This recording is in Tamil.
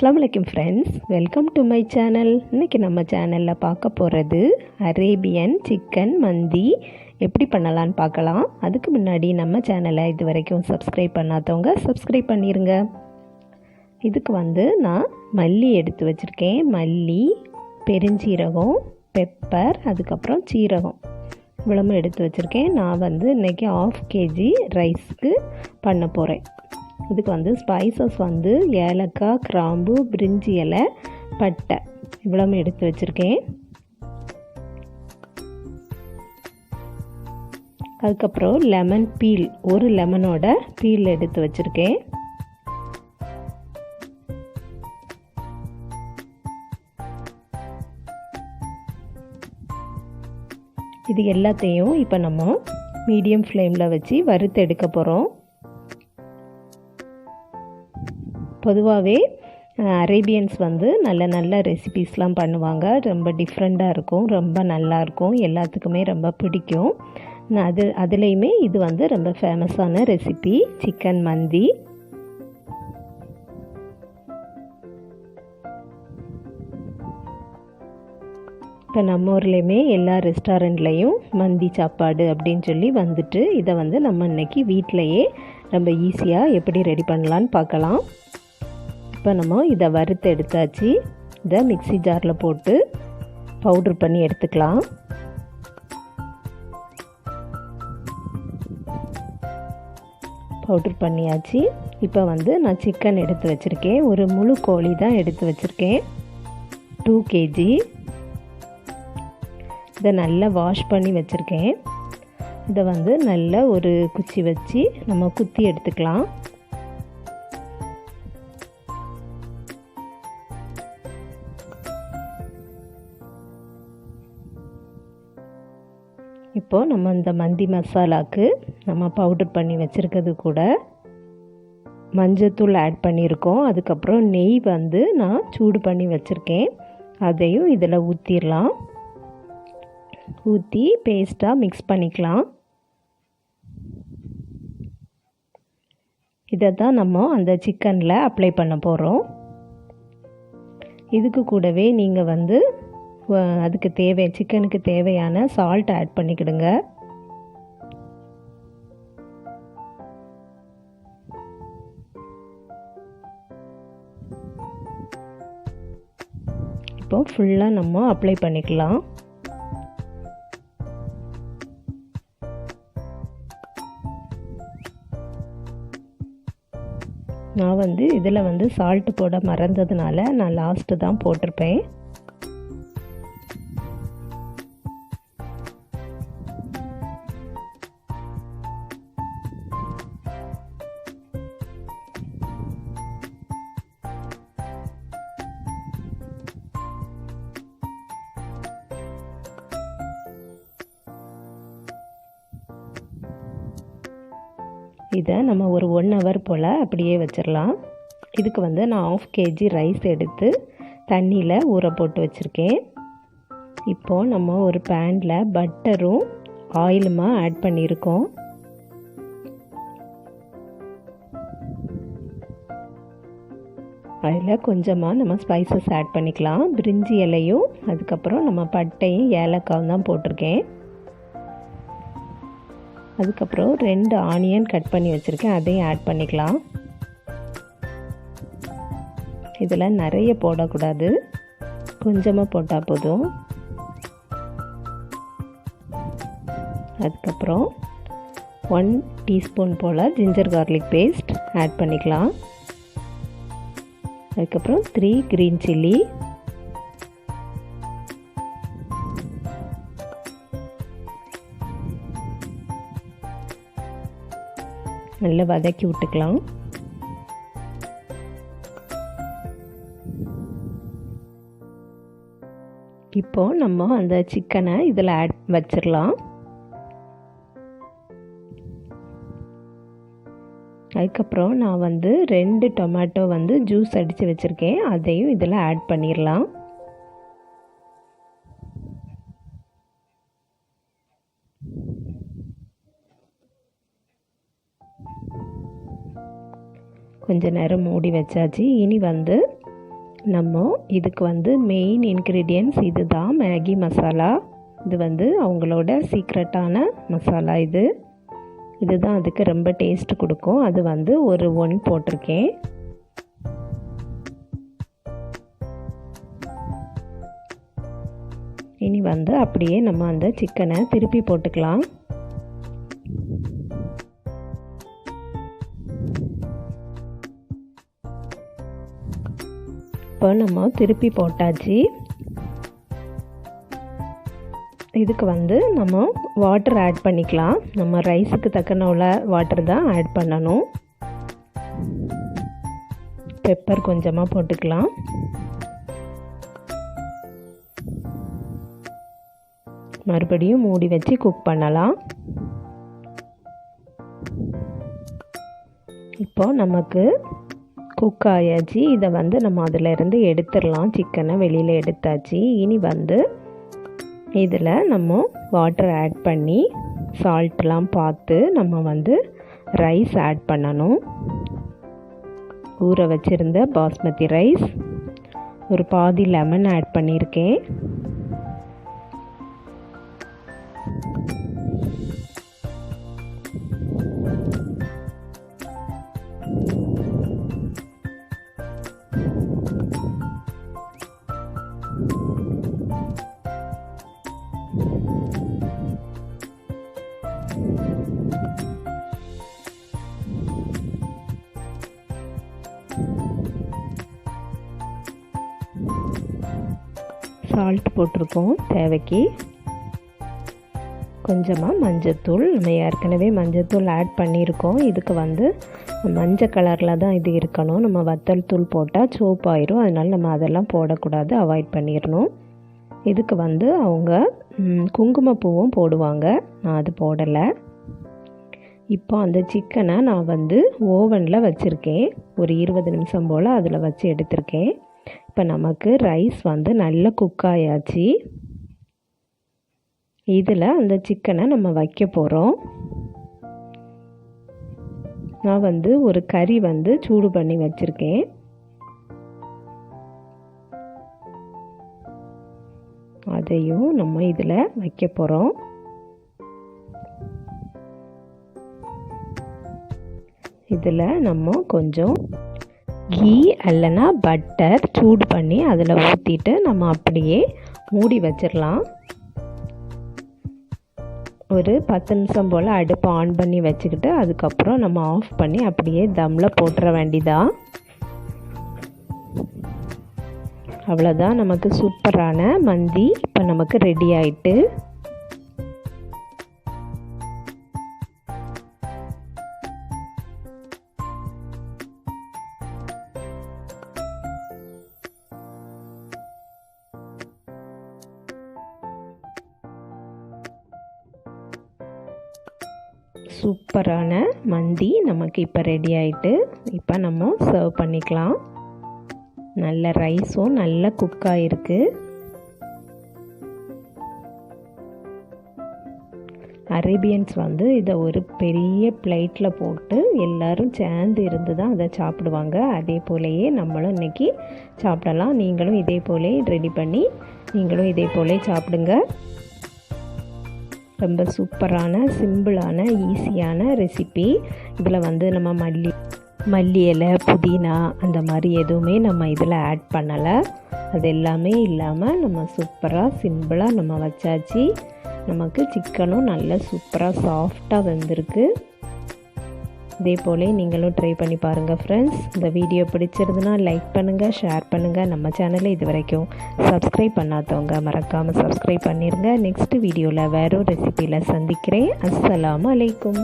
அஸ்ஸலாமு அலைக்கும் friends, welcome to my channel. இன்றைக்கி நம்ம சேனலில் பார்க்க போகிறது அரேபியன் சிக்கன் மந்தி எப்படி பண்ணலான்னு பார்க்கலாம். அதுக்கு முன்னாடி நம்ம சேனலை இது வரைக்கும் சப்ஸ்கிரைப் பண்ணாதவங்க சப்ஸ்கிரைப் பண்ணிடுங்க. இதுக்கு நான் மல்லி எடுத்து வச்சுருக்கேன். மல்லி, பெருஞ்சீரகம், பெப்பர், அதுக்கப்புறம் சீரகம் இவ்வளவும் எடுத்து வச்சுருக்கேன். நான் இன்றைக்கி 1/2 kg ரைஸ்க்கு பண்ண போகிறேன். இதுக்கு ஸ்பைசஸ் ஏலக்காய், கிராம்பு, பிரிஞ்சி இலை, பட்டை இவ்வளவு எடுத்து வச்சுருக்கேன். அதுக்கப்புறம் லெமன் பீல், ஒரு லெமனோட பீல் எடுத்து வச்சுருக்கேன். இது எல்லாத்தையும் இப்போ நம்ம மீடியம் ஃப்ளேமில் வச்சு வறுத்து எடுக்க போகிறோம். பொதுவாகவே அரேபியன்ஸ் நல்ல நல்ல ரெசிபீஸ்லாம் பண்ணுவாங்க. ரொம்ப டிஃப்ரெண்ட்டாக இருக்கும், ரொம்ப நல்லாயிருக்கும், எல்லாத்துக்குமே ரொம்ப பிடிக்கும். அதுலேயுமே இது ரொம்ப ஃபேமஸான ரெசிபி சிக்கன் மந்தி. இப்போ நம்ம ஊர்லேயுமே எல்லா ரெஸ்டாரண்ட்லேயும் மந்தி சாப்பாடு அப்படின்னு சொல்லி இதை நம்ம இன்றைக்கி வீட்டிலையே ரொம்ப ஈஸியாக எப்படி ரெடி பண்ணலான்னு பார்க்கலாம். இப்போ நம்ம இதை வறுத்து எடுத்தாச்சு. இதை மிக்ஸி ஜாரில் போட்டு பவுட்ரு பண்ணி எடுத்துக்கலாம். பவுட்ரு பண்ணியாச்சு. இப்போ நான் சிக்கன் எடுத்து வச்சுருக்கேன். ஒரு முழு கோழி தான் எடுத்து வச்சுருக்கேன், 2 kg. இதை நல்லா வாஷ் பண்ணி வச்சுருக்கேன். இதை நல்லா ஒரு குச்சி வச்சு நம்ம குத்தி எடுத்துக்கலாம். இப்போது நம்ம இந்த மந்தி மசாலாவுக்கு நம்ம பவுடர் பண்ணி வச்சுருக்கிறது கூட மஞ்சத்தூள் ஆட் பண்ணியிருக்கோம். அதுக்கப்புறம் நெய் நான் சூடு பண்ணி வச்சுருக்கேன். அதையும் இதில் ஊற்றிடலாம். ஊற்றி பேஸ்ட்டாக மிக்ஸ் பண்ணிக்கலாம். இதை தான் நம்ம அந்த சிக்கனில் அப்ளை பண்ண போகிறோம். இதுக்கு கூடவே நீங்கள் அதுக்கு சிக்கனுக்கு தேவையான சால்ட் ஆட் பண்ணிக்கிடுங்க. இப்போ ஃபுல்லாக நம்ம அப்ளை பண்ணிக்கலாம். நான் இதில் சால்ட்டு போட மறந்ததுனால நான் லாஸ்ட்டு தான் போட்டிருப்பேன். இதை நம்ம ஒரு 1 hour போல் அப்படியே வச்சிடலாம். இதுக்கு நான் 1/2 kg ரைஸ் எடுத்து தண்ணியில் ஊற போட்டு வச்சுருக்கேன். இப்போது நம்ம ஒரு பேனில் பட்டரும் ஆயிலுமா ஆட் பண்ணியிருக்கோம். அதில் கொஞ்சமாக நம்ம ஸ்பைசஸ் ஆட் பண்ணிக்கலாம். பிரிஞ்சி இலையும் அதுக்கப்புறம் நம்ம பட்டையும் ஏலக்காயும் தான் போட்டிருக்கேன். அதுக்கப்புறம் 2 ஆனியன் கட் பண்ணி வச்சுருக்கேன், அதையும் ஆட் பண்ணிக்கலாம். இதில் நிறைய போடக்கூடாது, கொஞ்சமாக போட்டால் போதும். அதுக்கப்புறம் 1 டீஸ்பூன் போல் ஜிஞ்சர் கார்லிக் பேஸ்ட் ஆட் பண்ணிக்கலாம். அதுக்கப்புறம் 3 க்ரீன் சில்லி, நல்லா வதக்கி விட்டுக்கலாம். இப்போது நம்ம அந்த சிக்கனை இதில் ஆட் வச்சிடலாம். அதுக்கப்புறம் நான் 2 டொமேட்டோ ஜூஸ் அடித்து வச்சுருக்கேன், அதையும் இதில் ஆட் பண்ணிடலாம். கொஞ்ச நேரம் மூடி வச்சாச்சு. இனி நம்ம இதுக்கு வந்து மெயின் இன்க்ரீடியன்ட்ஸ் இது தான், மேகி மசாலா. இது வந்து அவங்களோட சீக்ரெட்டான மசாலா. இதுதான் அதுக்கு ரொம்ப டேஸ்ட் கொடுக்கும். அது வந்து ஒரு 1 போட்டிருக்கேன். இனி வந்து அப்படியே நம்ம அந்த சிக்கனை திருப்பி போட்டுக்கலாம். இப்போ நம்ம திருப்பி போட்டாச்சு. இதுக்கு வந்து நம்ம வாட்டர் ஆட் பண்ணிக்கலாம். நம்ம ரைஸுக்கு தக்கன உள்ள வாட்டர் தான் ஆட் பண்ணணும். பெப்பர் கொஞ்சமாக போட்டுக்கலாம். மறுபடியும் மூடி வச்சு குக் பண்ணலாம். இப்போ நமக்கு குக் ஆயாச்சு. இதை வந்து நம்ம அதிலேருந்து எடுத்துடலாம். சிக்கனை வெளியில் எடுத்தாச்சு. இனி வந்து இதில் நம்ம வாட்டர் ஆட் பண்ணி சால்ட்லாம் பார்த்து நம்ம வந்து ரைஸ் ஆட் பண்ணணும். ஊற வச்சுருந்த பாஸ்மதி ரைஸ், ஒரு பாதி லெமன் ஆட் பண்ணியிருக்கேன். சால்ட் போட்டிருக்கோம் தேவைக்கு. கொஞ்சமாக மஞ்சத்தூள், நம்ம ஏற்கனவே மஞ்சத்தூள் ஆட் பண்ணியிருக்கோம். இதுக்கு வந்து மஞ்சள் கலரில் தான் இது இருக்கணும். நம்ம வத்தல் தூள் போட்டால் சோப்பாயிரும். அதனால் நம்ம அதெல்லாம் போடக்கூடாது, அவாய்ட் பண்ணிடணும். இதுக்கு வந்து அவங்க குங்குமப்பூவும் போடுவாங்க, நான் அது போடலை. இப்போ அந்த சிக்கனை நான் வந்து ஓவனில் வச்சுருக்கேன். ஒரு 20 நிமிஷம் போல் அதில் வச்சு எடுத்திருக்கேன். இப்போ நமக்கு ரைஸ் வந்து நல்லா குக் ஆயாச்சு. இதில் அந்த சிக்கனை நம்ம வைக்க போகிறோம். நான் வந்து ஒரு கறி வந்து சூடு பண்ணி வச்சுருக்கேன். அதையும் நம்ம இதில் வைக்க போகிறோம். இதில் நம்ம கொஞ்சம் கீ இல்லைன்னா பட்டர் சூடு பண்ணி அதில் ஊற்றிட்டு நம்ம அப்படியே மூடி வச்சிடலாம். ஒரு 10 நிமிஷம் போல் அடுப்பை ஆன் பண்ணி வச்சுக்கிட்டு அதுக்கப்புறம் நம்ம ஆஃப் பண்ணி அப்படியே தம்மில் போட்டுற வேண்டியதான். அவ்வளோதான், நமக்கு சூப்பரான மந்தி இப்போ நமக்கு ரெடி ஆயிட்டு. சூப்பரான மந்தி நமக்கு இப்போ ரெடி ஆயிட்டு. இப்போ நம்ம சர்வ் பண்ணிக்கலாம். நல்ல ரைஸும் நல்ல குக் ஆகிருக்கு. அரேபியன்ஸ் வந்து இதை ஒரு பெரிய பிளேட்டில் போட்டு எல்லோரும் சேர்ந்து இருந்து தான் அதை சாப்பிடுவாங்க. அதே போலயே நம்மளும் இன்றைக்கி சாப்பிடலாம். நீங்களும் இதே போலே ரெடி பண்ணி நீங்களும் இதே போலே சாப்பிடுங்க. ரொம்ப சூப்பரான சிம்பிளான ஈஸியான ரெசிபி. இதில் வந்து நம்ம மல்லி இலை, புதினா அந்த மாதிரி எதுவுமே நம்ம இதில் ஆட் பண்ணலை. அது எல்லாமே இல்லாமல் நம்ம சூப்பராக சிம்பிளாக நம்ம வச்சாச்சு. நமக்கு சிக்கனும் நல்லா சூப்பராக சாஃப்டாக வந்திருக்கு. இதே போல நீங்களும் ட்ரை பண்ணி பாருங்கள் ஃப்ரெண்ட்ஸ். இந்த வீடியோ பிடிச்சிருந்துன்னா லைக் பண்ணுங்கள், ஷேர் பண்ணுங்கள். நம்ம சேனலை இது வரைக்கும் சப்ஸ்கிரைப் பண்ணாதவங்க மறக்காமல் சப்ஸ்கிரைப் பண்ணிடுங்க. நெக்ஸ்ட் வீடியோவில் வேறு ரெசிபியில் சந்திக்கிறேன். அஸ்ஸலாமு அலைக்கும்.